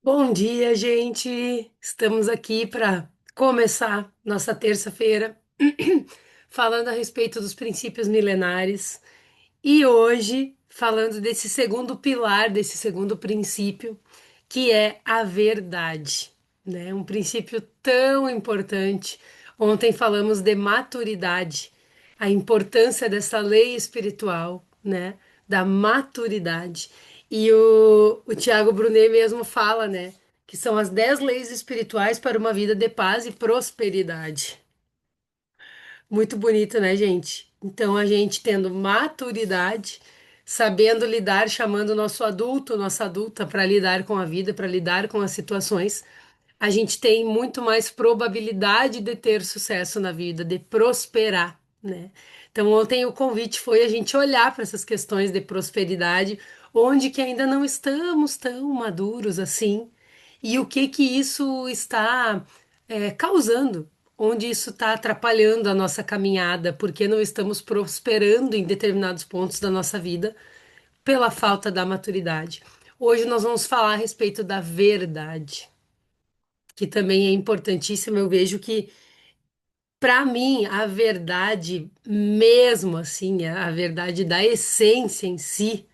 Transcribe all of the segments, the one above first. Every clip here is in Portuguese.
Bom dia, gente! Estamos aqui para começar nossa terça-feira falando a respeito dos princípios milenares e hoje falando desse segundo pilar, desse segundo princípio, que é a verdade, né? Um princípio tão importante. Ontem falamos de maturidade, a importância dessa lei espiritual, né? Da maturidade. E o Tiago Brunet mesmo fala, né? Que são as 10 leis espirituais para uma vida de paz e prosperidade. Muito bonito, né, gente? Então, a gente tendo maturidade, sabendo lidar, chamando o nosso adulto, nossa adulta para lidar com a vida, para lidar com as situações, a gente tem muito mais probabilidade de ter sucesso na vida, de prosperar, né? Então, ontem o convite foi a gente olhar para essas questões de prosperidade, onde que ainda não estamos tão maduros assim, e o que que isso está causando, onde isso está atrapalhando a nossa caminhada, porque não estamos prosperando em determinados pontos da nossa vida pela falta da maturidade. Hoje nós vamos falar a respeito da verdade, que também é importantíssimo. Eu vejo que, para mim, a verdade, mesmo assim, a verdade da essência em si,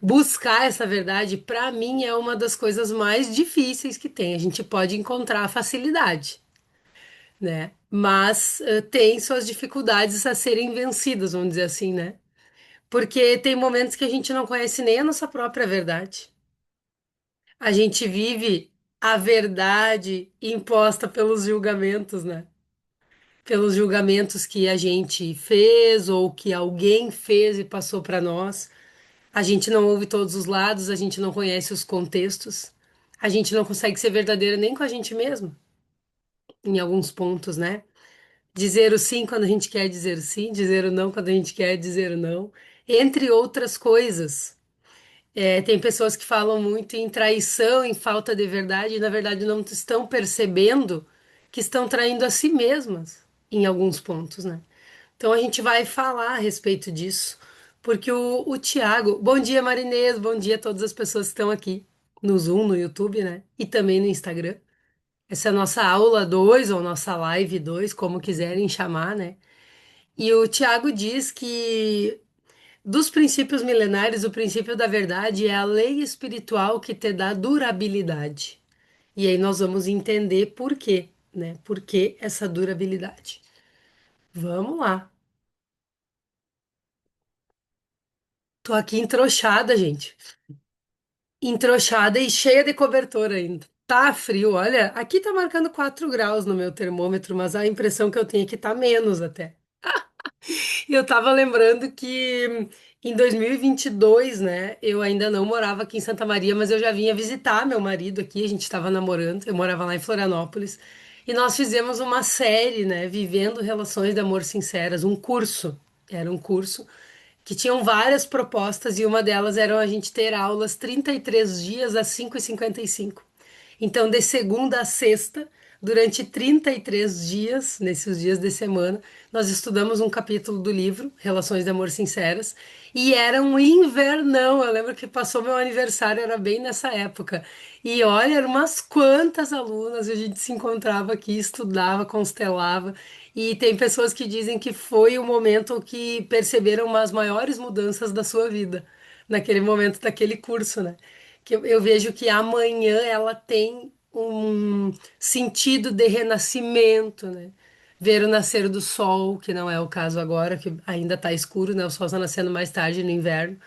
buscar essa verdade, para mim, é uma das coisas mais difíceis que tem. A gente pode encontrar facilidade, né? Mas tem suas dificuldades a serem vencidas, vamos dizer assim, né? Porque tem momentos que a gente não conhece nem a nossa própria verdade. A gente vive a verdade imposta pelos julgamentos, né? Pelos julgamentos que a gente fez ou que alguém fez e passou para nós. A gente não ouve todos os lados, a gente não conhece os contextos. A gente não consegue ser verdadeira nem com a gente mesmo, em alguns pontos, né? Dizer o sim quando a gente quer dizer o sim, dizer o não quando a gente quer dizer o não, entre outras coisas. Tem pessoas que falam muito em traição, em falta de verdade, e na verdade não estão percebendo que estão traindo a si mesmas em alguns pontos, né? Então a gente vai falar a respeito disso, porque o Tiago. Bom dia, Marinês, bom dia a todas as pessoas que estão aqui no Zoom, no YouTube, né? E também no Instagram. Essa é a nossa aula 2 ou nossa live 2, como quiserem chamar, né? E o Tiago diz que dos princípios milenares, o princípio da verdade é a lei espiritual que te dá durabilidade. E aí nós vamos entender por quê, né? Por que essa durabilidade? Vamos lá. Tô aqui entrouxada, gente. Entrouxada e cheia de cobertor ainda. Tá frio, olha. Aqui tá marcando 4 graus no meu termômetro, mas a impressão que eu tenho é que tá menos até. E eu tava lembrando que em 2022, né, eu ainda não morava aqui em Santa Maria, mas eu já vinha visitar meu marido aqui, a gente tava namorando, eu morava lá em Florianópolis, e nós fizemos uma série, né, Vivendo Relações de Amor Sinceras, um curso, era um curso que tinham várias propostas e uma delas era a gente ter aulas 33 dias às 5h55. Então, de segunda a sexta, durante 33 dias, nesses dias de semana, nós estudamos um capítulo do livro, Relações de Amor Sinceras, e era um invernão. Eu lembro que passou meu aniversário, era bem nessa época. E olha, eram umas quantas alunas, a gente se encontrava aqui, estudava, constelava. E tem pessoas que dizem que foi o momento que perceberam as maiores mudanças da sua vida, naquele momento daquele curso, né? Que eu vejo que amanhã ela tem um sentido de renascimento, né? Ver o nascer do sol, que não é o caso agora, que ainda está escuro, né? O sol está nascendo mais tarde no inverno,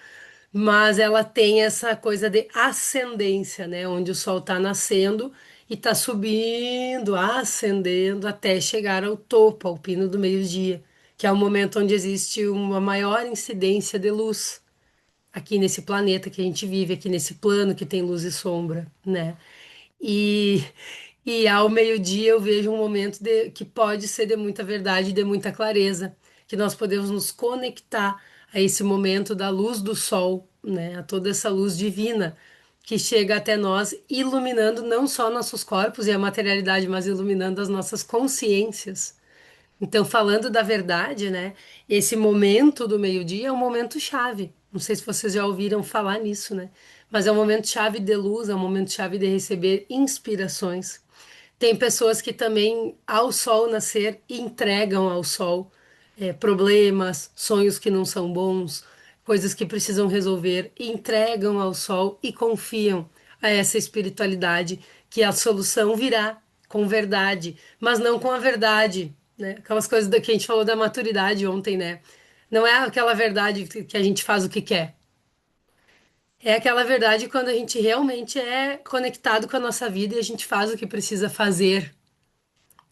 mas ela tem essa coisa de ascendência, né? Onde o sol está nascendo e está subindo, ascendendo até chegar ao topo, ao pino do meio-dia, que é o momento onde existe uma maior incidência de luz aqui nesse planeta que a gente vive, aqui nesse plano que tem luz e sombra, né? E, e ao meio-dia eu vejo um momento que pode ser de muita verdade, de muita clareza, que nós podemos nos conectar a esse momento da luz do sol, né? A toda essa luz divina que chega até nós, iluminando não só nossos corpos e a materialidade, mas iluminando as nossas consciências. Então, falando da verdade, né? Esse momento do meio-dia é um momento chave. Não sei se vocês já ouviram falar nisso, né? Mas é um momento chave de luz, é um momento chave de receber inspirações. Tem pessoas que também, ao sol nascer, entregam ao sol problemas, sonhos que não são bons, coisas que precisam resolver, entregam ao sol e confiam a essa espiritualidade que a solução virá com verdade, mas não com a verdade, né? Aquelas coisas que a gente falou da maturidade ontem, né? Não é aquela verdade que a gente faz o que quer. É aquela verdade quando a gente realmente é conectado com a nossa vida e a gente faz o que precisa fazer.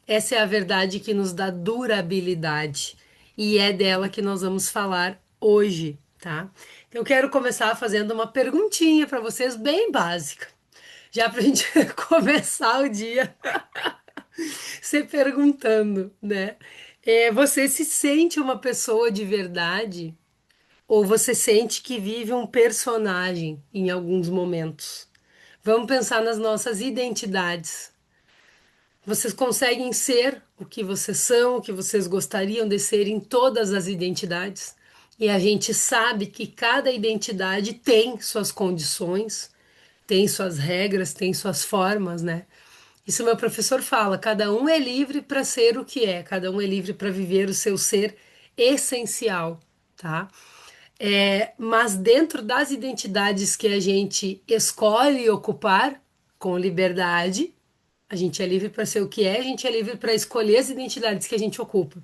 Essa é a verdade que nos dá durabilidade e é dela que nós vamos falar hoje, tá? Então, eu quero começar fazendo uma perguntinha para vocês bem básica, já para a gente começar o dia se perguntando, né? Você se sente uma pessoa de verdade ou você sente que vive um personagem em alguns momentos? Vamos pensar nas nossas identidades. Vocês conseguem ser o que vocês são, o que vocês gostariam de ser em todas as identidades. E a gente sabe que cada identidade tem suas condições, tem suas regras, tem suas formas, né? Isso meu professor fala, cada um é livre para ser o que é, cada um é livre para viver o seu ser essencial, tá? Mas dentro das identidades que a gente escolhe ocupar com liberdade, a gente é livre para ser o que é, a gente é livre para escolher as identidades que a gente ocupa.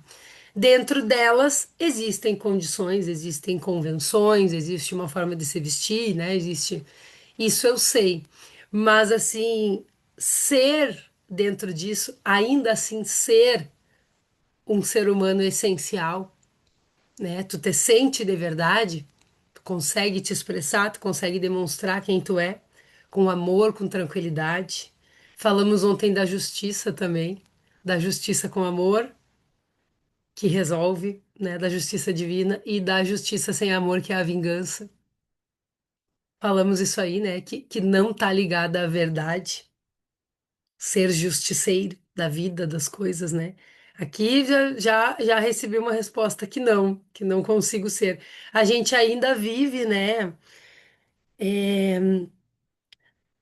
Dentro delas existem condições, existem convenções, existe uma forma de se vestir, né? Existe. Isso eu sei. Mas assim, ser dentro disso, ainda assim ser um ser humano essencial, né? Tu te sente de verdade, tu consegue te expressar, tu consegue demonstrar quem tu é, com amor, com tranquilidade. Falamos ontem da justiça também, da justiça com amor, que resolve, né? Da justiça divina e da justiça sem amor, que é a vingança. Falamos isso aí, né? Que não tá ligada à verdade, ser justiceiro da vida, das coisas, né? Aqui já recebi uma resposta que não consigo ser. A gente ainda vive, né,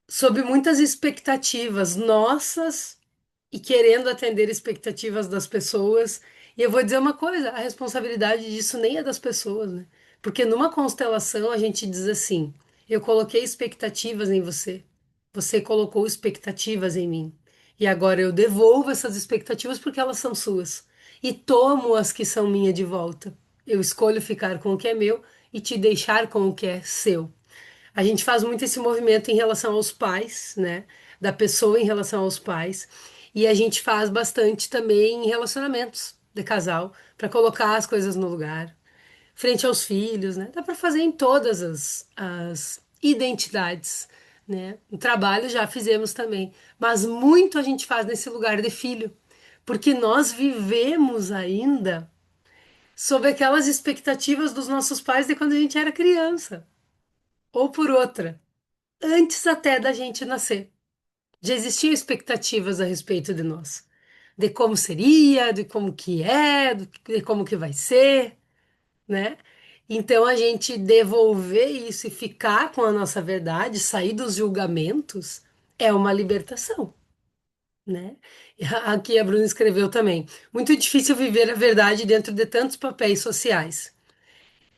sob muitas expectativas nossas e querendo atender expectativas das pessoas. E eu vou dizer uma coisa, a responsabilidade disso nem é das pessoas, né? Porque numa constelação a gente diz assim: eu coloquei expectativas em você, você colocou expectativas em mim. E agora eu devolvo essas expectativas porque elas são suas. E tomo as que são minhas de volta. Eu escolho ficar com o que é meu e te deixar com o que é seu. A gente faz muito esse movimento em relação aos pais, né? Da pessoa em relação aos pais. E a gente faz bastante também em relacionamentos de casal, para colocar as coisas no lugar, frente aos filhos, né? Dá para fazer em todas as identidades, né? No trabalho já fizemos também, mas muito a gente faz nesse lugar de filho, porque nós vivemos ainda sob aquelas expectativas dos nossos pais de quando a gente era criança, ou por outra antes até da gente nascer. Já existiam expectativas a respeito de nós, de como seria, de como que é, de como que vai ser, né? Então a gente devolver isso e ficar com a nossa verdade, sair dos julgamentos, é uma libertação, né? Aqui a Bruna escreveu também. Muito difícil viver a verdade dentro de tantos papéis sociais.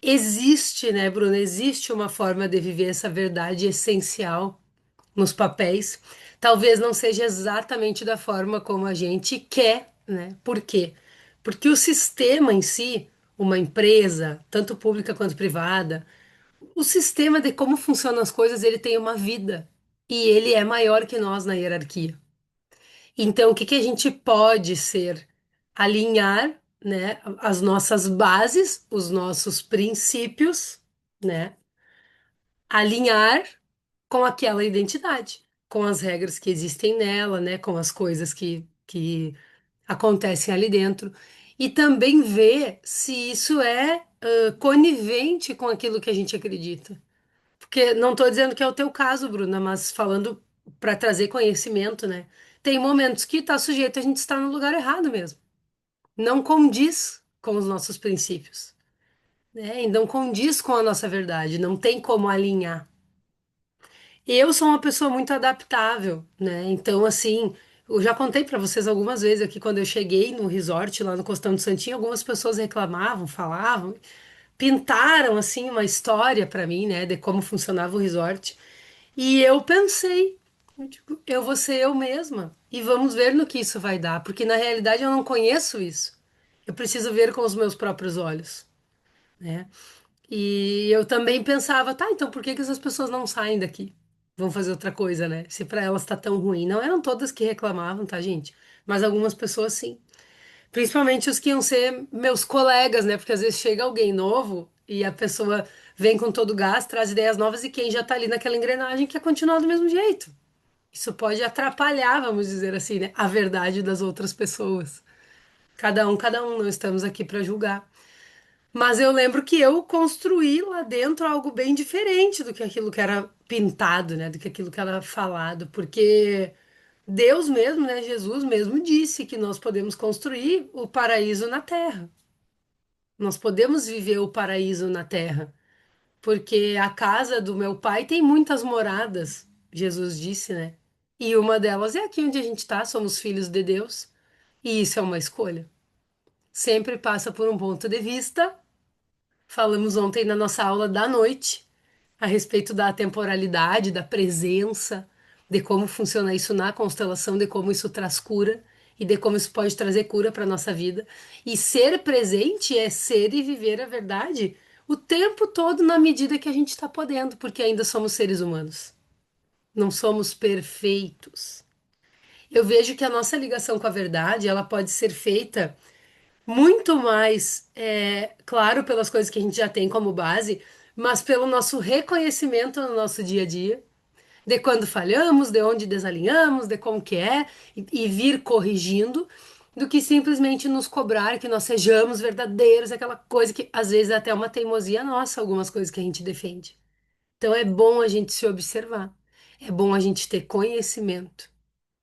Existe, né, Bruna? Existe uma forma de viver essa verdade essencial nos papéis. Talvez não seja exatamente da forma como a gente quer, né? Por quê? Porque o sistema em si, uma empresa, tanto pública quanto privada, o sistema de como funcionam as coisas, ele tem uma vida e ele é maior que nós na hierarquia. Então, o que que a gente pode ser? Alinhar, né, as nossas bases, os nossos princípios, né? Alinhar com aquela identidade, com as regras que existem nela, né, com as coisas que acontecem ali dentro, e também ver se isso é conivente com aquilo que a gente acredita. Porque não estou dizendo que é o teu caso, Bruna, mas falando para trazer conhecimento, né? Tem momentos que está sujeito a gente estar no lugar errado mesmo. Não condiz com os nossos princípios. né? Então condiz com a nossa verdade, não tem como alinhar. Eu sou uma pessoa muito adaptável, né? Então, assim, eu já contei para vocês algumas vezes aqui quando eu cheguei no resort lá no Costão do Santinho, algumas pessoas reclamavam, falavam, pintaram assim uma história para mim, né, de como funcionava o resort. E eu pensei, eu digo, eu vou ser eu mesma e vamos ver no que isso vai dar, porque na realidade eu não conheço isso. Eu preciso ver com os meus próprios olhos, né? E eu também pensava, tá, então por que que essas pessoas não saem daqui? Vão fazer outra coisa, né? Se pra elas tá tão ruim. Não eram todas que reclamavam, tá, gente? Mas algumas pessoas sim. Principalmente os que iam ser meus colegas, né? Porque às vezes chega alguém novo e a pessoa vem com todo o gás, traz ideias novas e quem já tá ali naquela engrenagem quer continuar do mesmo jeito. Isso pode atrapalhar, vamos dizer assim, né? A verdade das outras pessoas. Cada um, não estamos aqui para julgar. Mas eu lembro que eu construí lá dentro algo bem diferente do que aquilo que era pintado, né? Do que aquilo que era falado, porque Deus mesmo, né? Jesus mesmo disse que nós podemos construir o paraíso na terra. Nós podemos viver o paraíso na terra, porque a casa do meu pai tem muitas moradas, Jesus disse, né? E uma delas é aqui onde a gente está, somos filhos de Deus, e isso é uma escolha. Sempre passa por um ponto de vista. Falamos ontem na nossa aula da noite a respeito da temporalidade, da presença, de como funciona isso na constelação, de como isso traz cura e de como isso pode trazer cura para a nossa vida. E ser presente é ser e viver a verdade o tempo todo na medida que a gente está podendo, porque ainda somos seres humanos. Não somos perfeitos. Eu vejo que a nossa ligação com a verdade, ela pode ser feita muito mais, claro, pelas coisas que a gente já tem como base, mas pelo nosso reconhecimento no nosso dia a dia, de quando falhamos, de onde desalinhamos, de como que é, e vir corrigindo, do que simplesmente nos cobrar que nós sejamos verdadeiros, aquela coisa que às vezes é até uma teimosia nossa, algumas coisas que a gente defende. Então é bom a gente se observar, é bom a gente ter conhecimento,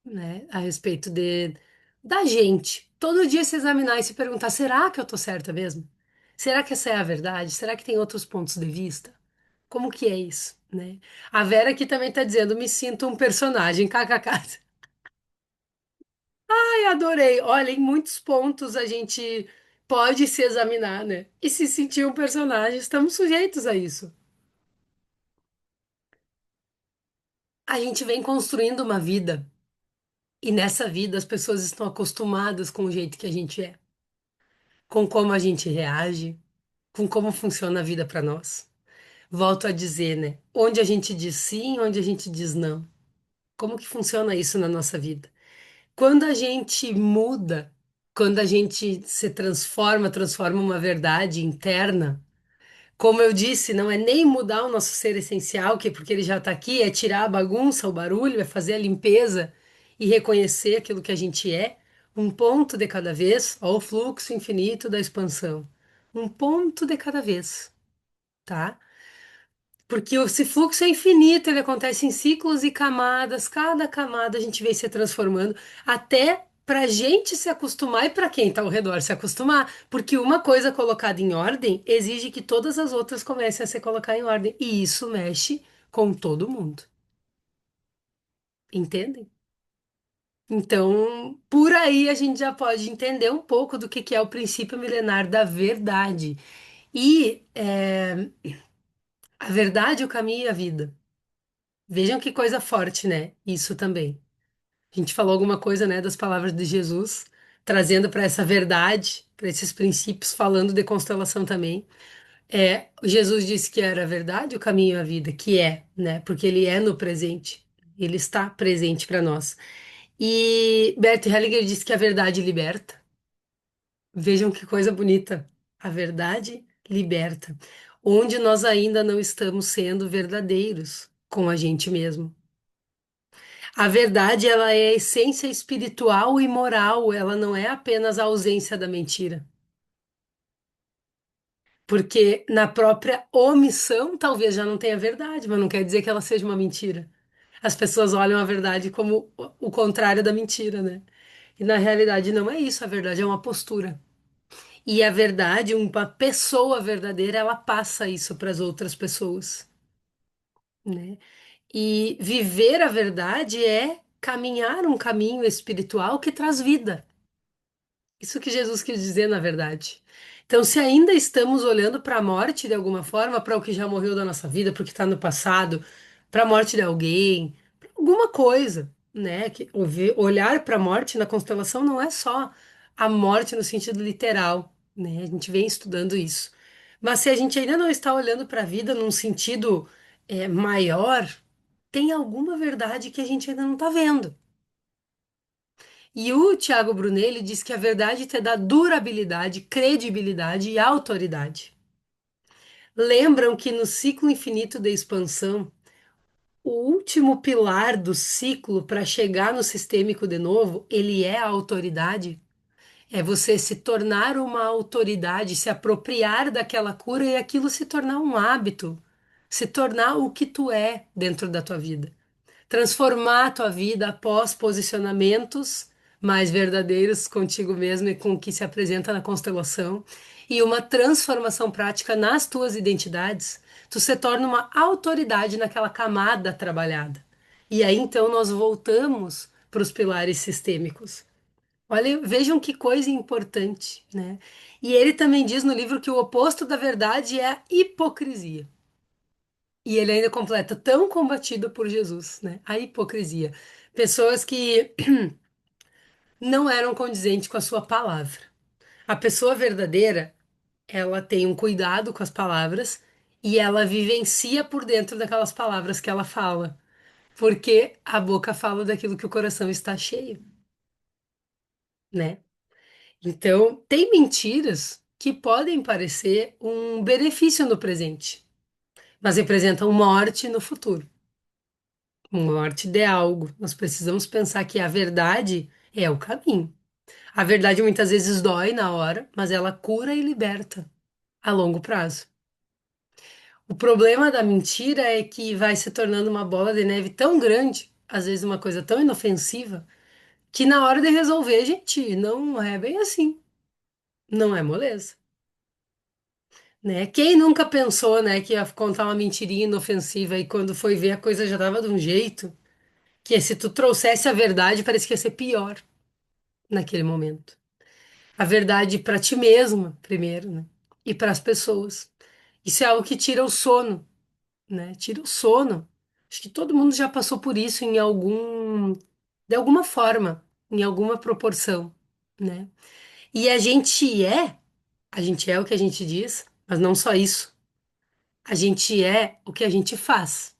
né, a respeito de da gente. Todo dia se examinar e se perguntar: será que eu tô certa mesmo? Será que essa é a verdade? Será que tem outros pontos de vista? Como que é isso, né? A Vera aqui também tá dizendo: me sinto um personagem, kkk. Ai, adorei. Olha, em muitos pontos a gente pode se examinar, né? E se sentir um personagem, estamos sujeitos a isso. A gente vem construindo uma vida e nessa vida as pessoas estão acostumadas com o jeito que a gente é, com como a gente reage, com como funciona a vida para nós. Volto a dizer, né? Onde a gente diz sim, onde a gente diz não. Como que funciona isso na nossa vida? Quando a gente muda, quando a gente se transforma, transforma uma verdade interna, como eu disse, não é nem mudar o nosso ser essencial, que porque ele já está aqui, é tirar a bagunça, o barulho, é fazer a limpeza e reconhecer aquilo que a gente é, um ponto de cada vez, ao fluxo infinito da expansão. Um ponto de cada vez, tá? Porque esse fluxo é infinito, ele acontece em ciclos e camadas, cada camada a gente vem se transformando, até para a gente se acostumar e para quem está ao redor se acostumar, porque uma coisa colocada em ordem exige que todas as outras comecem a se colocar em ordem, e isso mexe com todo mundo, entendem? Então, por aí a gente já pode entender um pouco do que é o princípio milenar da verdade. E a verdade, o caminho e a vida. Vejam que coisa forte, né? Isso também. A gente falou alguma coisa, né, das palavras de Jesus, trazendo para essa verdade, para esses princípios, falando de constelação também. Jesus disse que era a verdade, o caminho e a vida, que é, né, porque ele é no presente, ele está presente para nós. E Bert Hellinger disse que a verdade liberta. Vejam que coisa bonita. A verdade liberta. Onde nós ainda não estamos sendo verdadeiros com a gente mesmo. A verdade, ela é a essência espiritual e moral, ela não é apenas a ausência da mentira. Porque na própria omissão, talvez já não tenha verdade, mas não quer dizer que ela seja uma mentira. As pessoas olham a verdade como o contrário da mentira, né? E na realidade não é isso, a verdade é uma postura. E a verdade, uma pessoa verdadeira, ela passa isso para as outras pessoas, né? E viver a verdade é caminhar um caminho espiritual que traz vida. Isso que Jesus quis dizer, na verdade. Então, se ainda estamos olhando para a morte de alguma forma, para o que já morreu da nossa vida, para o que está no passado, para a morte de alguém, pra alguma coisa, né? Que olhar para a morte na constelação não é só a morte no sentido literal, né? A gente vem estudando isso. Mas se a gente ainda não está olhando para a vida num sentido maior, tem alguma verdade que a gente ainda não está vendo. E o Tiago Brunelli diz que a verdade te dá durabilidade, credibilidade e autoridade. Lembram que no ciclo infinito de expansão, o último pilar do ciclo para chegar no sistêmico de novo, ele é a autoridade? É você se tornar uma autoridade, se apropriar daquela cura e aquilo se tornar um hábito, se tornar o que tu é dentro da tua vida. Transformar a tua vida após posicionamentos mais verdadeiros contigo mesmo e com o que se apresenta na constelação e uma transformação prática nas tuas identidades, tu se torna uma autoridade naquela camada trabalhada. E aí então nós voltamos para os pilares sistêmicos. Olha, vejam que coisa importante, né? E ele também diz no livro que o oposto da verdade é a hipocrisia. E ele ainda completa, tão combatido por Jesus, né? A hipocrisia. Pessoas que não eram condizentes com a sua palavra. A pessoa verdadeira, ela tem um cuidado com as palavras e ela vivencia por dentro daquelas palavras que ela fala. Porque a boca fala daquilo que o coração está cheio, né? Então, tem mentiras que podem parecer um benefício no presente, mas representam morte no futuro. Morte de algo. Nós precisamos pensar que a verdade é o caminho. A verdade muitas vezes dói na hora, mas ela cura e liberta a longo prazo. O problema da mentira é que vai se tornando uma bola de neve tão grande, às vezes uma coisa tão inofensiva, que na hora de resolver, gente, não é bem assim. Não é moleza, né? Quem nunca pensou, né, que ia contar uma mentirinha inofensiva e quando foi ver a coisa já tava de um jeito, que se tu trouxesse a verdade, parecia que ia ser pior naquele momento. A verdade para ti mesma, primeiro, né? E para as pessoas. Isso é algo que tira o sono, né? Tira o sono. Acho que todo mundo já passou por isso em de alguma forma, em alguma proporção, né? E a gente é o que a gente diz, mas não só isso. A gente é o que a gente faz.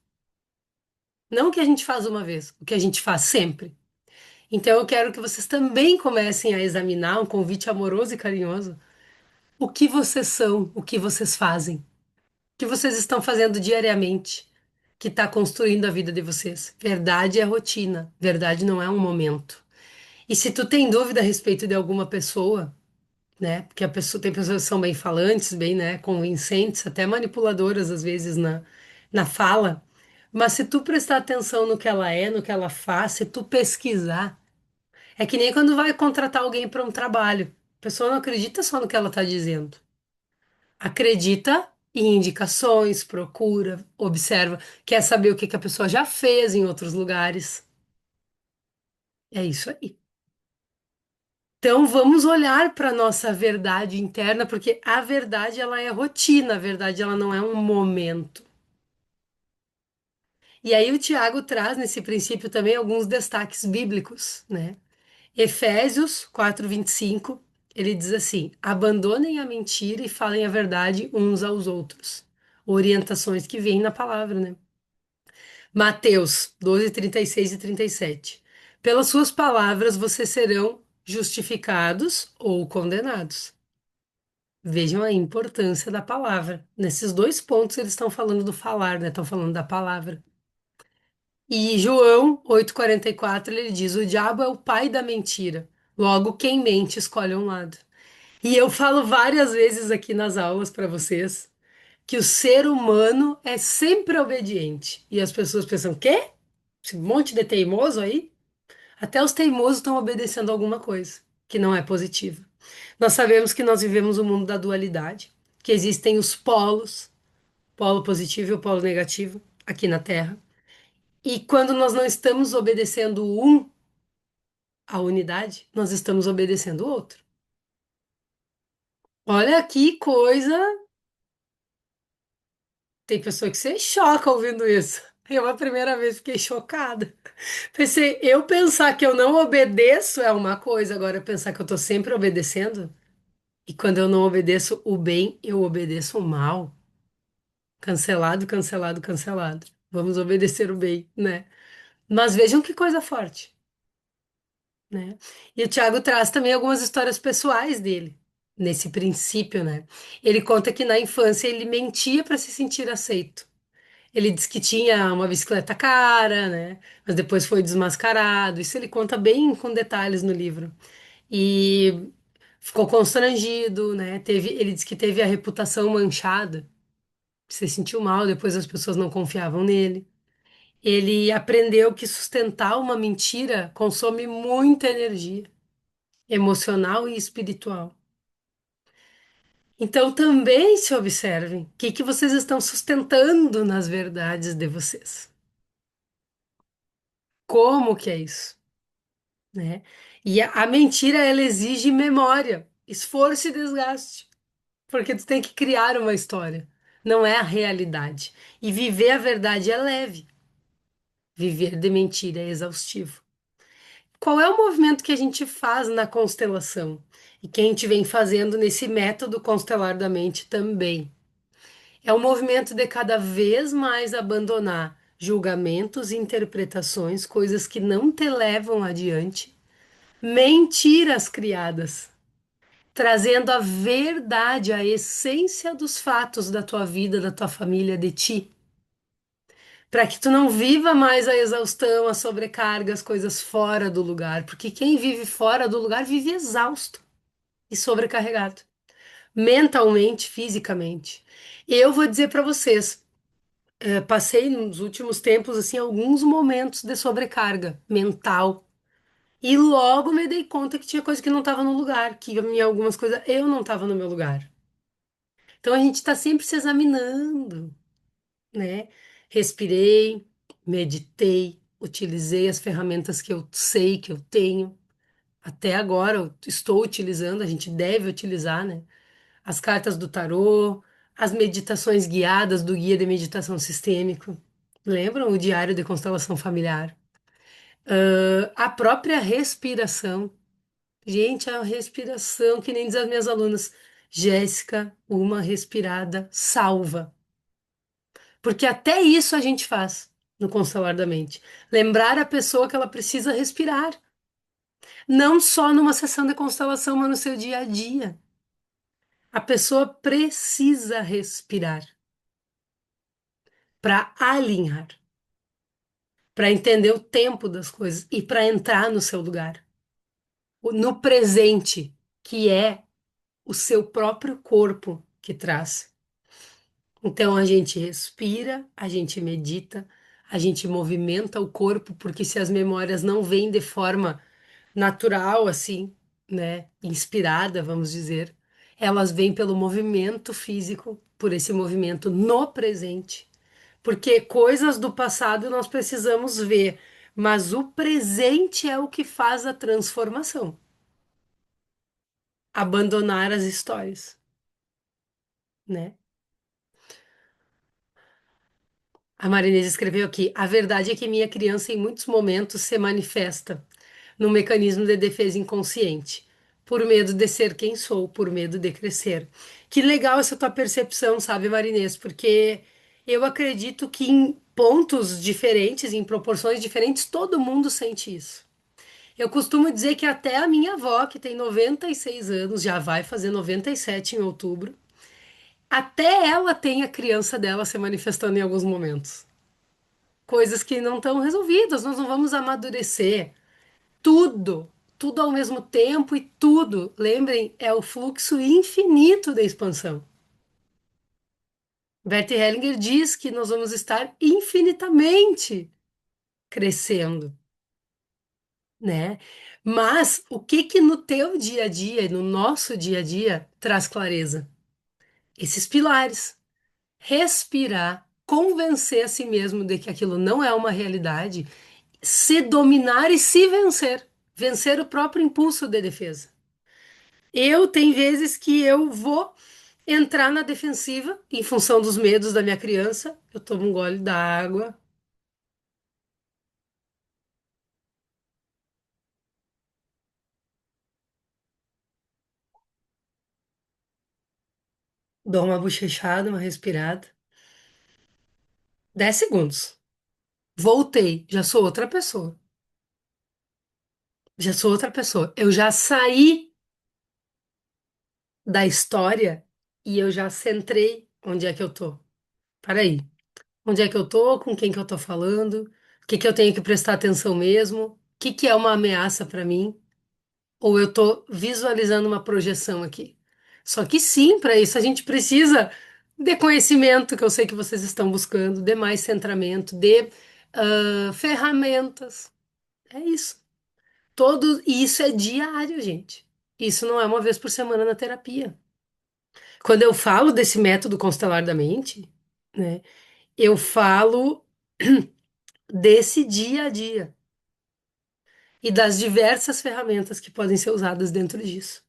Não o que a gente faz uma vez, o que a gente faz sempre. Então eu quero que vocês também comecem a examinar um convite amoroso e carinhoso. O que vocês são, o que vocês fazem, o que vocês estão fazendo diariamente, que está construindo a vida de vocês. Verdade é rotina, verdade não é um momento. E se tu tem dúvida a respeito de alguma pessoa, né? Porque a pessoa tem pessoas que são bem falantes, bem, né, convincentes, até manipuladoras às vezes na fala. Mas se tu prestar atenção no que ela é, no que ela faz, se tu pesquisar, é que nem quando vai contratar alguém para um trabalho. A pessoa não acredita só no que ela está dizendo. Acredita em indicações, procura, observa, quer saber o que que a pessoa já fez em outros lugares. É isso aí. Então vamos olhar para a nossa verdade interna, porque a verdade ela é rotina, a verdade ela não é um momento. E aí o Tiago traz nesse princípio também alguns destaques bíblicos, né? Efésios 4:25, ele diz assim: abandonem a mentira e falem a verdade uns aos outros. Orientações que vêm na palavra, né? Mateus 12:36 e 37. Pelas suas palavras vocês serão justificados ou condenados. Vejam a importância da palavra. Nesses dois pontos eles estão falando do falar, né? Estão falando da palavra. E João 8:44 ele diz: o diabo é o pai da mentira. Logo, quem mente escolhe um lado. E eu falo várias vezes aqui nas aulas para vocês que o ser humano é sempre obediente. E as pessoas pensam: quê? Esse monte de teimoso aí? Até os teimosos estão obedecendo alguma coisa. que não é positiva. Nós sabemos que nós vivemos um mundo da dualidade, que existem os polos, polo positivo e o polo negativo, aqui na Terra. E quando nós não estamos obedecendo um, a unidade, nós estamos obedecendo o outro. Olha que coisa! Tem pessoa que se choca ouvindo isso. Eu, a primeira vez, fiquei chocada. Pensei, eu pensar que eu não obedeço é uma coisa, agora pensar que eu tô sempre obedecendo, e quando eu não obedeço o bem, eu obedeço o mal. Cancelado, cancelado, cancelado. Vamos obedecer o bem, né? Mas vejam que coisa forte, né? E o Tiago traz também algumas histórias pessoais dele, nesse princípio, né? Ele conta que na infância ele mentia para se sentir aceito. Ele diz que tinha uma bicicleta cara, né? Mas depois foi desmascarado. Isso ele conta bem com detalhes no livro. E ficou constrangido, né? Ele diz que teve a reputação manchada, se sentiu mal, depois as pessoas não confiavam nele. Ele aprendeu que sustentar uma mentira consome muita energia emocional e espiritual. Então também se observem o que que vocês estão sustentando nas verdades de vocês. Como que é isso, né? E a mentira ela exige memória, esforço e desgaste, porque tu tem que criar uma história. Não é a realidade. E viver a verdade é leve. Viver de mentira é exaustivo. Qual é o movimento que a gente faz na constelação? E que a gente vem fazendo nesse método constelar da mente também. É o movimento de cada vez mais abandonar julgamentos e interpretações, coisas que não te levam adiante, mentiras criadas, trazendo a verdade, a essência dos fatos da tua vida, da tua família, de ti. Para que tu não viva mais a exaustão, a sobrecarga, as coisas fora do lugar, porque quem vive fora do lugar vive exausto e sobrecarregado, mentalmente, fisicamente. Eu vou dizer para vocês, passei nos últimos tempos assim alguns momentos de sobrecarga mental e logo me dei conta que tinha coisa que não estava no lugar, que em algumas coisas eu não estava no meu lugar. Então a gente está sempre se examinando, né? Respirei, meditei, utilizei as ferramentas que eu sei que eu tenho. Até agora eu estou utilizando, a gente deve utilizar, né? As cartas do tarô, as meditações guiadas do guia de meditação sistêmico. Lembram o diário de constelação familiar? A própria respiração. Gente, a respiração, que nem diz as minhas alunas, Jéssica, uma respirada salva. Porque até isso a gente faz no Constelar da Mente. Lembrar a pessoa que ela precisa respirar. Não só numa sessão de constelação, mas no seu dia a dia. A pessoa precisa respirar para alinhar, para entender o tempo das coisas e para entrar no seu lugar, no presente, que é o seu próprio corpo que traz. Então a gente respira, a gente medita, a gente movimenta o corpo, porque se as memórias não vêm de forma natural, assim, né, inspirada, vamos dizer, elas vêm pelo movimento físico, por esse movimento no presente. Porque coisas do passado nós precisamos ver, mas o presente é o que faz a transformação. Abandonar as histórias, né? A Marinês escreveu aqui: a verdade é que minha criança, em muitos momentos, se manifesta num mecanismo de defesa inconsciente, por medo de ser quem sou, por medo de crescer. Que legal essa tua percepção, sabe, Marinês? Porque eu acredito que em pontos diferentes, em proporções diferentes, todo mundo sente isso. Eu costumo dizer que até a minha avó, que tem 96 anos, já vai fazer 97 em outubro, até ela tem a criança dela se manifestando em alguns momentos. Coisas que não estão resolvidas, nós não vamos amadurecer. Tudo, tudo ao mesmo tempo e tudo, lembrem, é o fluxo infinito da expansão. Bert Hellinger diz que nós vamos estar infinitamente crescendo. né? Mas o que que no teu dia a dia, no nosso dia a dia, traz clareza? Esses pilares. Respirar, convencer a si mesmo de que aquilo não é uma realidade, se dominar e se vencer. Vencer o próprio impulso de defesa. Eu tem vezes que eu vou entrar na defensiva em função dos medos da minha criança. Eu tomo um gole d'água, dou uma bochechada, uma respirada. 10 segundos. Voltei, já sou outra pessoa. Já sou outra pessoa. Eu já saí da história e eu já centrei onde é que eu tô. Peraí, onde é que eu tô? Com quem que eu tô falando? O que que eu tenho que prestar atenção mesmo? O que que é uma ameaça para mim? Ou eu tô visualizando uma projeção aqui? Só que sim, para isso a gente precisa de conhecimento, que eu sei que vocês estão buscando, de mais centramento, de ferramentas. É isso. E isso é diário, gente. Isso não é uma vez por semana na terapia. Quando eu falo desse método constelar da mente, né, eu falo desse dia a dia e das diversas ferramentas que podem ser usadas dentro disso,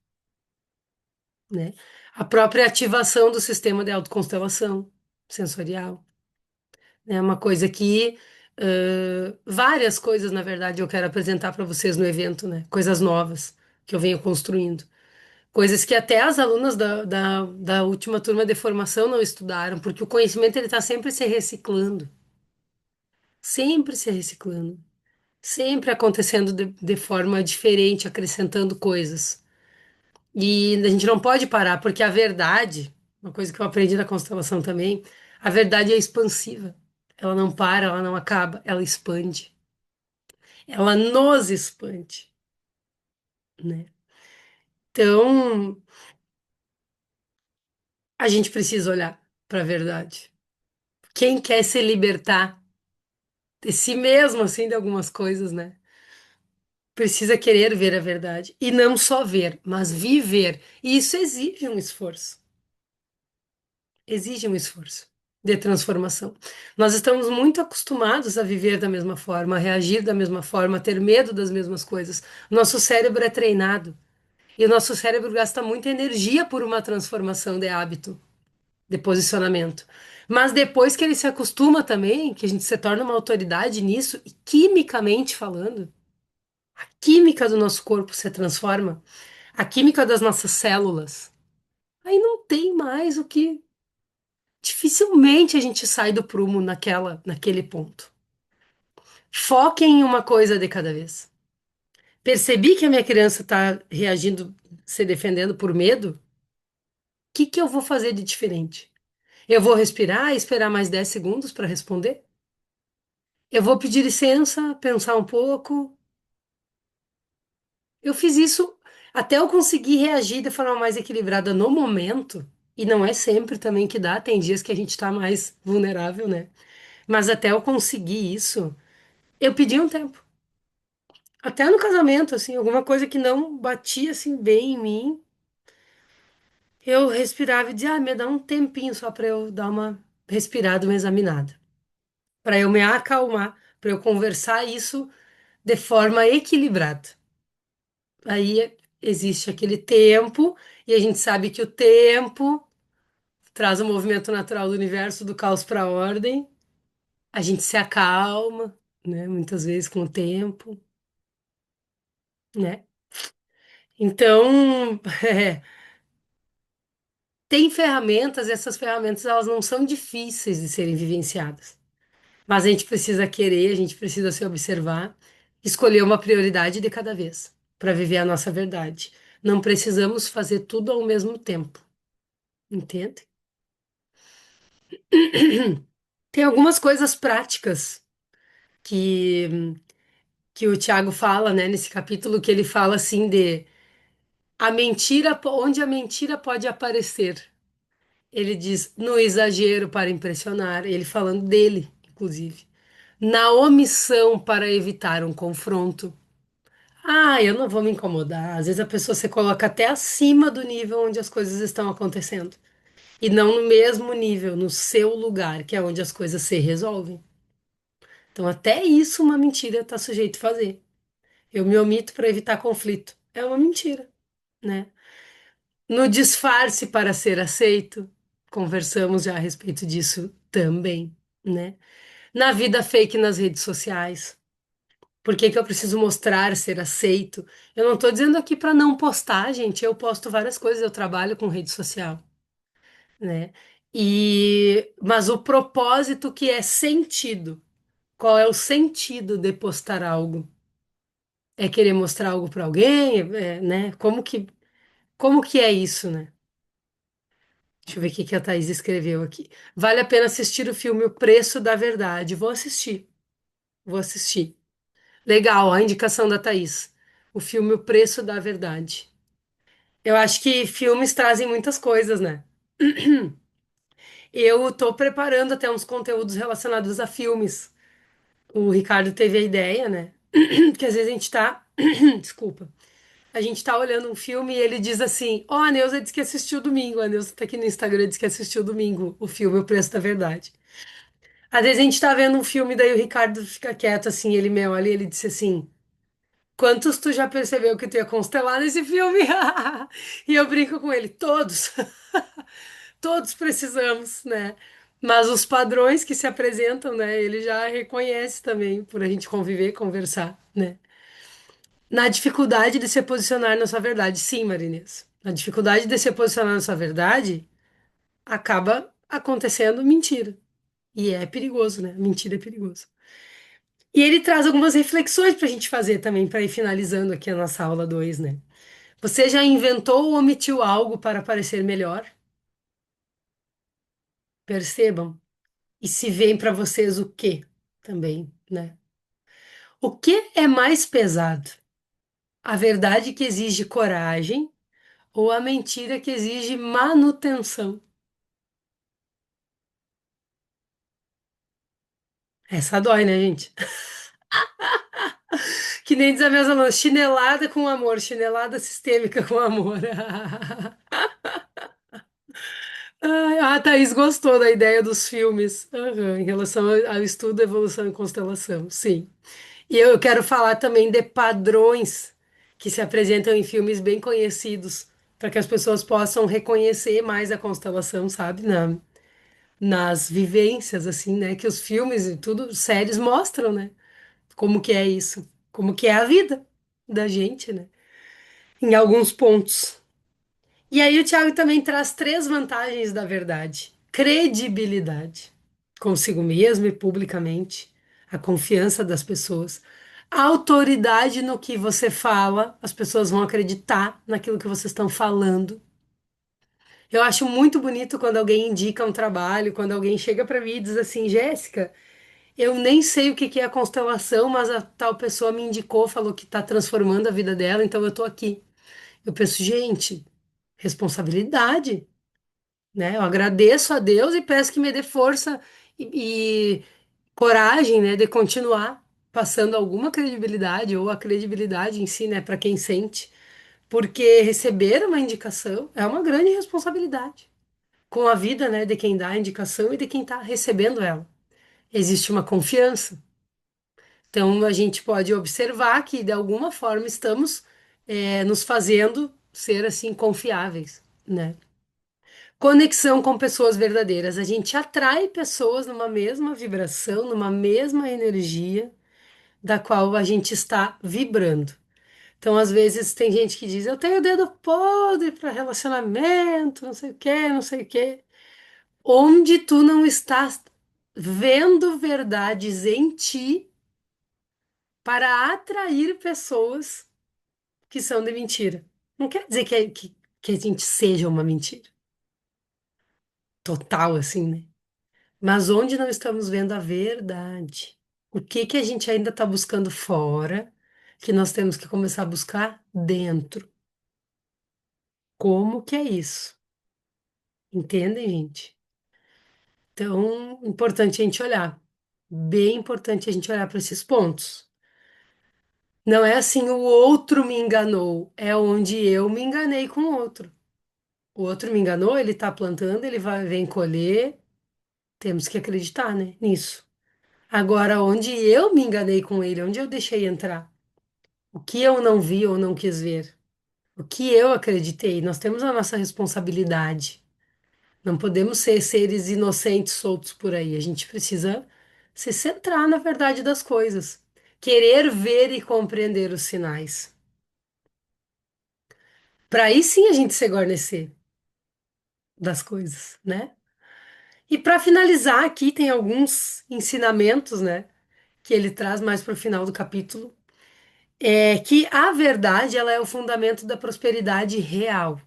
né? A própria ativação do sistema de autoconstelação sensorial, né? Uma coisa que várias coisas, na verdade, eu quero apresentar para vocês no evento, né? Coisas novas que eu venho construindo. Coisas que até as alunas da última turma de formação não estudaram, porque o conhecimento ele está sempre se reciclando, sempre acontecendo de forma diferente, acrescentando coisas. E a gente não pode parar, porque a verdade, uma coisa que eu aprendi na constelação também, a verdade é expansiva. Ela não para, ela não acaba, ela expande. Ela nos expande, né? Então, a gente precisa olhar para a verdade. Quem quer se libertar de si mesmo, assim, de algumas coisas, né? Precisa querer ver a verdade. E não só ver, mas viver. E isso exige um esforço. Exige um esforço de transformação. Nós estamos muito acostumados a viver da mesma forma, a reagir da mesma forma, a ter medo das mesmas coisas. Nosso cérebro é treinado. E o nosso cérebro gasta muita energia por uma transformação de hábito, de posicionamento. Mas depois que ele se acostuma também, que a gente se torna uma autoridade nisso, e quimicamente falando, a química do nosso corpo se transforma, a química das nossas células. Aí não tem mais o que. Dificilmente a gente sai do prumo naquele ponto. Foque em uma coisa de cada vez. Percebi que a minha criança está reagindo, se defendendo por medo. O que que eu vou fazer de diferente? Eu vou respirar e esperar mais 10 segundos para responder? Eu vou pedir licença, pensar um pouco. Eu fiz isso até eu conseguir reagir de forma mais equilibrada no momento. E não é sempre também que dá, tem dias que a gente está mais vulnerável, né? Mas até eu conseguir isso, eu pedi um tempo. Até no casamento, assim, alguma coisa que não batia assim bem em mim, eu respirava e dizia, me dá um tempinho só para eu dar uma respirada, uma examinada, para eu me acalmar, para eu conversar isso de forma equilibrada. Aí existe aquele tempo, e a gente sabe que o tempo traz o movimento natural do universo, do caos para a ordem. A gente se acalma, né? Muitas vezes com o tempo, né? Então, tem ferramentas, e essas ferramentas elas não são difíceis de serem vivenciadas. Mas a gente precisa querer, a gente precisa se observar, escolher uma prioridade de cada vez para viver a nossa verdade. Não precisamos fazer tudo ao mesmo tempo, entende? Tem algumas coisas práticas que, que o Tiago fala, né, nesse capítulo, que ele fala assim de a mentira, onde a mentira pode aparecer. Ele diz no exagero para impressionar, ele falando dele, inclusive. Na omissão para evitar um confronto. Ah, eu não vou me incomodar. Às vezes a pessoa se coloca até acima do nível onde as coisas estão acontecendo. E não no mesmo nível, no seu lugar, que é onde as coisas se resolvem. Então, até isso uma mentira está sujeito a fazer. Eu me omito para evitar conflito. É uma mentira, né? No disfarce para ser aceito, conversamos já a respeito disso também, né? Na vida fake nas redes sociais. Por que que eu preciso mostrar, ser aceito? Eu não estou dizendo aqui para não postar, gente. Eu posto várias coisas, eu trabalho com rede social, né? Mas o propósito que é sentido. Qual é o sentido de postar algo? É querer mostrar algo para alguém, né? Como que é isso, né? Deixa eu ver o que que a Thaís escreveu aqui. Vale a pena assistir o filme O Preço da Verdade. Vou assistir, vou assistir. Legal, a indicação da Thaís. O filme O Preço da Verdade. Eu acho que filmes trazem muitas coisas, né? Eu tô preparando até uns conteúdos relacionados a filmes. O Ricardo teve a ideia, né? Que às vezes a gente tá. Desculpa. A gente tá olhando um filme e ele diz assim: Ó, a Neuza disse que assistiu domingo. A Neuza tá aqui no Instagram e disse que assistiu domingo o filme O Preço da Verdade. Às vezes a gente tá vendo um filme, daí o Ricardo fica quieto assim, ele me olha e ele disse assim: Quantos tu já percebeu que tu ia constelar nesse filme? E eu brinco com ele: Todos. Todos precisamos, né? Mas os padrões que se apresentam, né? Ele já reconhece também, por a gente conviver, conversar, né? Na dificuldade de se posicionar na sua verdade. Sim, Marinês. Na dificuldade de se posicionar na sua verdade, acaba acontecendo mentira. E é perigoso, né? Mentira é perigoso. E ele traz algumas reflexões para a gente fazer também, para ir finalizando aqui a nossa aula 2, né? Você já inventou ou omitiu algo para parecer melhor? Percebam. E se vem para vocês o quê também, né? O que é mais pesado? A verdade que exige coragem ou a mentira que exige manutenção? Essa dói, né, gente? Que nem diz a minha aluna, chinelada com amor, chinelada sistêmica com amor. Ai, a Thaís gostou da ideia dos filmes, aham, em relação ao estudo, evolução e constelação, sim. E eu quero falar também de padrões que se apresentam em filmes bem conhecidos, para que as pessoas possam reconhecer mais a constelação, sabe? Nas vivências, assim, né? Que os filmes e tudo, séries mostram, né? Como que é isso, como que é a vida da gente, né? Em alguns pontos. E aí o Thiago também traz três vantagens da verdade: credibilidade, consigo mesmo e publicamente, a confiança das pessoas, a autoridade no que você fala, as pessoas vão acreditar naquilo que vocês estão falando. Eu acho muito bonito quando alguém indica um trabalho, quando alguém chega para mim e diz assim, Jéssica, eu nem sei o que que é a constelação, mas a tal pessoa me indicou, falou que está transformando a vida dela, então eu estou aqui. Eu penso, gente, responsabilidade, né? Eu agradeço a Deus e peço que me dê força e coragem, né, de continuar passando alguma credibilidade ou a credibilidade em si, né, para quem sente, porque receber uma indicação é uma grande responsabilidade com a vida, né, de quem dá a indicação e de quem está recebendo ela. Existe uma confiança. Então a gente pode observar que de alguma forma estamos nos fazendo ser assim confiáveis, né? Conexão com pessoas verdadeiras. A gente atrai pessoas numa mesma vibração, numa mesma energia da qual a gente está vibrando. Então, às vezes, tem gente que diz: Eu tenho dedo podre para relacionamento, não sei o quê, não sei o quê. Onde tu não estás vendo verdades em ti para atrair pessoas que são de mentira. Não quer dizer que a gente seja uma mentira total, assim, né? Mas onde não estamos vendo a verdade? O que que a gente ainda está buscando fora, que nós temos que começar a buscar dentro? Como que é isso? Entendem, gente? Então, importante a gente olhar. Bem importante a gente olhar para esses pontos. Não é assim, o outro me enganou, é onde eu me enganei com o outro. O outro me enganou, ele tá plantando, ele vai, vem colher, temos que acreditar, né, nisso. Agora, onde eu me enganei com ele, onde eu deixei entrar, o que eu não vi ou não quis ver, o que eu acreditei, nós temos a nossa responsabilidade. Não podemos ser seres inocentes soltos por aí. A gente precisa se centrar na verdade das coisas, querer ver e compreender os sinais. Para aí sim a gente se guarnecer das coisas, né? E para finalizar aqui tem alguns ensinamentos, né, que ele traz mais para o final do capítulo, é que a verdade ela é o fundamento da prosperidade real.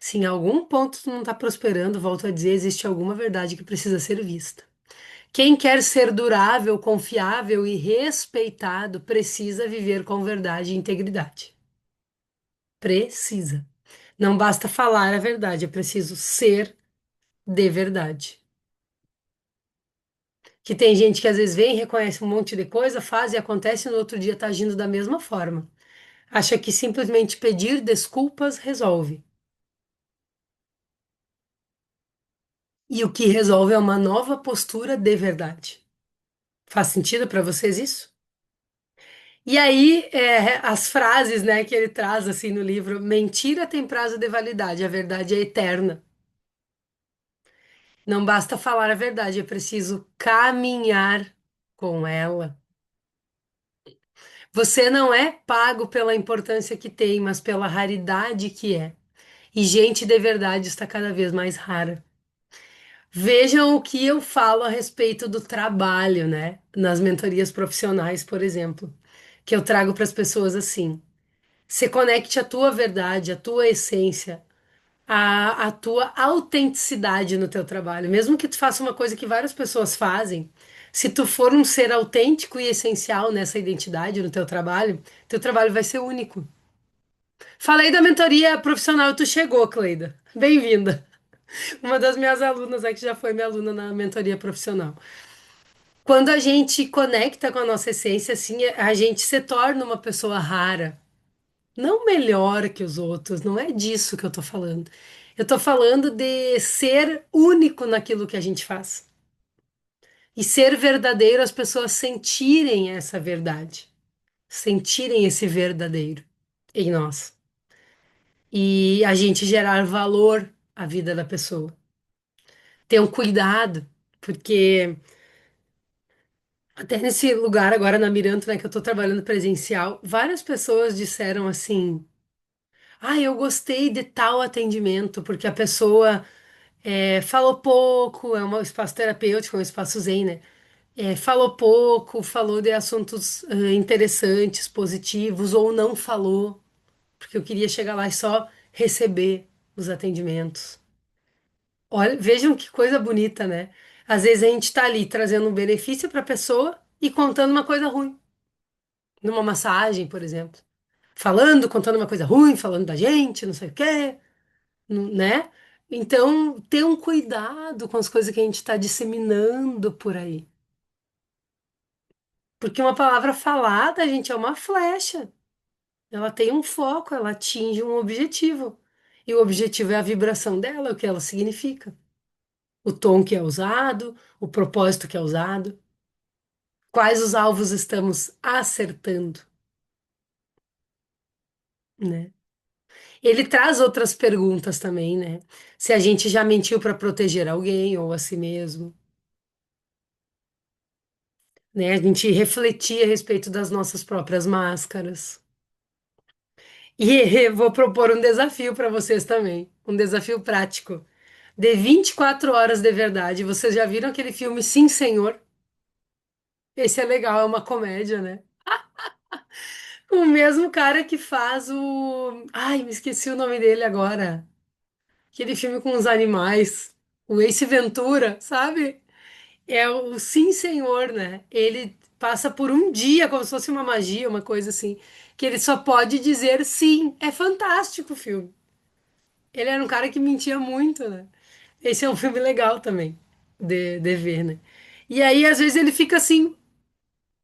Se em algum ponto tu não está prosperando, volto a dizer, existe alguma verdade que precisa ser vista. Quem quer ser durável, confiável e respeitado precisa viver com verdade e integridade. Precisa. Não basta falar a verdade, é preciso ser de verdade. Que tem gente que às vezes vem, reconhece um monte de coisa, faz e acontece e no outro dia está agindo da mesma forma. Acha que simplesmente pedir desculpas resolve. E o que resolve é uma nova postura de verdade. Faz sentido para vocês isso? E aí, as frases, né, que ele traz assim no livro, mentira tem prazo de validade, a verdade é eterna. Não basta falar a verdade, é preciso caminhar com ela. Você não é pago pela importância que tem, mas pela raridade que é. E gente de verdade está cada vez mais rara. Vejam o que eu falo a respeito do trabalho, né, nas mentorias profissionais, por exemplo, que eu trago para as pessoas assim. Se conecte à tua verdade, à tua essência, à tua autenticidade no teu trabalho. Mesmo que tu faça uma coisa que várias pessoas fazem, se tu for um ser autêntico e essencial nessa identidade no teu trabalho vai ser único. Falei da mentoria profissional, tu chegou, Cleida. Bem-vinda. Uma das minhas alunas aqui já foi minha aluna na mentoria profissional. Quando a gente conecta com a nossa essência, assim, a gente se torna uma pessoa rara. Não melhor que os outros, não é disso que eu tô falando. Eu tô falando de ser único naquilo que a gente faz. E ser verdadeiro, as pessoas sentirem essa verdade, sentirem esse verdadeiro em nós. E a gente gerar valor à vida da pessoa. Ter um cuidado, porque até nesse lugar agora na Miranto, né, que eu tô trabalhando presencial, várias pessoas disseram assim: ah, eu gostei de tal atendimento, porque a pessoa falou pouco, é um espaço terapêutico, é um espaço zen, né? Falou pouco, falou de assuntos interessantes, positivos, ou não falou, porque eu queria chegar lá e só receber os atendimentos. Olha, vejam que coisa bonita, né? Às vezes a gente tá ali trazendo um benefício para a pessoa e contando uma coisa ruim, numa massagem, por exemplo. Falando, contando uma coisa ruim, falando da gente, não sei o quê. Né? Então, ter um cuidado com as coisas que a gente está disseminando por aí. Porque uma palavra falada, gente, é uma flecha. Ela tem um foco, ela atinge um objetivo. E o objetivo é a vibração dela, o que ela significa. O tom que é usado, o propósito que é usado. Quais os alvos estamos acertando, né? Ele traz outras perguntas também, né? Se a gente já mentiu para proteger alguém ou a si mesmo. Né? A gente refletir a respeito das nossas próprias máscaras. E vou propor um desafio para vocês também, um desafio prático. De 24 horas de verdade. Vocês já viram aquele filme Sim, Senhor? Esse é legal, é uma comédia, né? O mesmo cara que faz o. Ai, me esqueci o nome dele agora. Aquele filme com os animais. O Ace Ventura, sabe? É o Sim Senhor, né? Ele passa por um dia como se fosse uma magia, uma coisa assim, que ele só pode dizer sim. É fantástico o filme. Ele era um cara que mentia muito, né? Esse é um filme legal também de ver, né? E aí, às vezes, ele fica assim.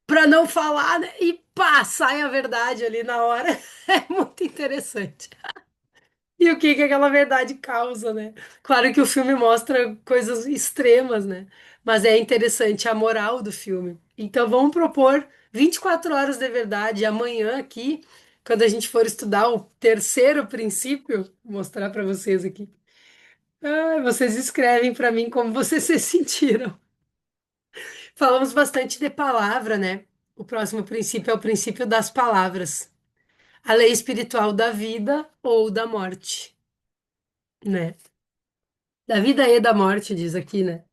para não falar, né? E pá, sai a verdade ali na hora. É muito interessante. E o que que aquela verdade causa, né? Claro que o filme mostra coisas extremas, né? Mas é interessante a moral do filme. Então vamos propor 24 horas de verdade amanhã aqui, quando a gente for estudar o terceiro princípio, vou mostrar para vocês aqui. Ah, vocês escrevem para mim como vocês se sentiram. Falamos bastante de palavra, né? O próximo princípio é o princípio das palavras. A lei espiritual da vida ou da morte, né? Da vida e da morte, diz aqui, né?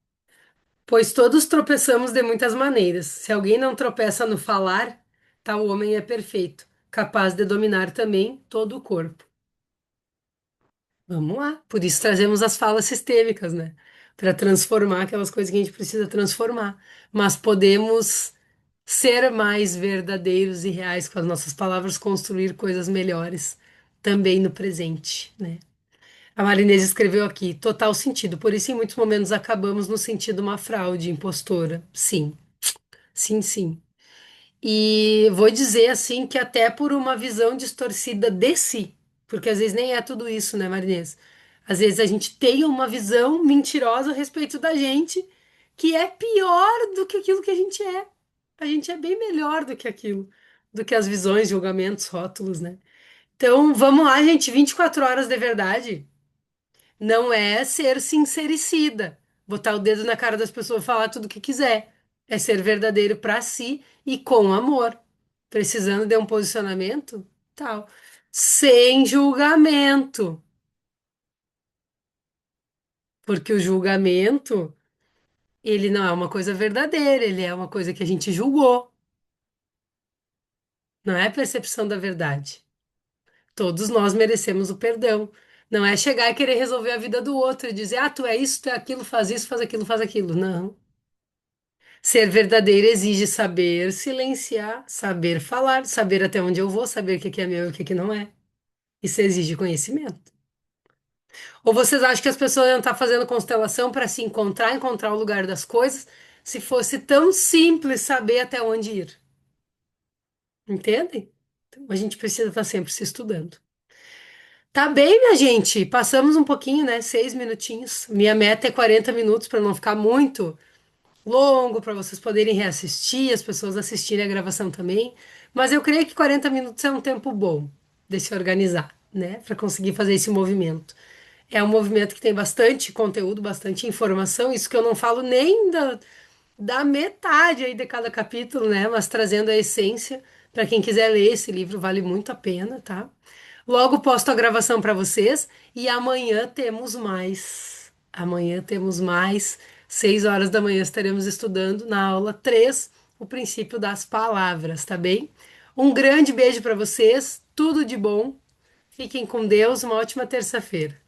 Pois todos tropeçamos de muitas maneiras. Se alguém não tropeça no falar, tal homem é perfeito, capaz de dominar também todo o corpo. Vamos lá. Por isso trazemos as falas sistêmicas, né? Para transformar aquelas coisas que a gente precisa transformar. Mas podemos ser mais verdadeiros e reais com as nossas palavras, construir coisas melhores também no presente, né? A Marinês escreveu aqui, total sentido. Por isso, em muitos momentos, acabamos no sentido uma fraude, impostora. Sim, sim, sim. E vou dizer assim que até por uma visão distorcida de si, porque às vezes nem é tudo isso, né, Marinês? Às vezes a gente tem uma visão mentirosa a respeito da gente que é pior do que aquilo que a gente é. A gente é bem melhor do que aquilo, do que as visões, julgamentos, rótulos, né? Então, vamos lá, gente, 24 horas de verdade. Não é ser sincericida, botar o dedo na cara das pessoas e falar tudo o que quiser. É ser verdadeiro para si e com amor. Precisando de um posicionamento? Tal. Sem julgamento. Porque o julgamento, ele não é uma coisa verdadeira, ele é uma coisa que a gente julgou. Não é a percepção da verdade. Todos nós merecemos o perdão. Não é chegar e querer resolver a vida do outro e dizer, ah, tu é isso, tu é aquilo, faz isso, faz aquilo, faz aquilo. Não. Ser verdadeiro exige saber silenciar, saber falar, saber até onde eu vou, saber o que que é meu e o que que não é. Isso exige conhecimento. Ou vocês acham que as pessoas iam estar fazendo constelação para se encontrar, encontrar o lugar das coisas, se fosse tão simples saber até onde ir? Entendem? Então, a gente precisa estar sempre se estudando. Tá bem, minha gente. Passamos um pouquinho, né? 6 minutinhos. Minha meta é 40 minutos para não ficar muito longo para vocês poderem reassistir, as pessoas assistirem a gravação também. Mas eu creio que 40 minutos é um tempo bom de se organizar, né? Para conseguir fazer esse movimento. É um movimento que tem bastante conteúdo, bastante informação, isso que eu não falo nem da metade aí de cada capítulo, né? Mas trazendo a essência. Para quem quiser ler esse livro, vale muito a pena, tá? Logo posto a gravação para vocês e amanhã temos mais. Amanhã temos mais. 6 horas da manhã estaremos estudando na aula 3 o princípio das palavras, tá bem? Um grande beijo para vocês, tudo de bom. Fiquem com Deus, uma ótima terça-feira.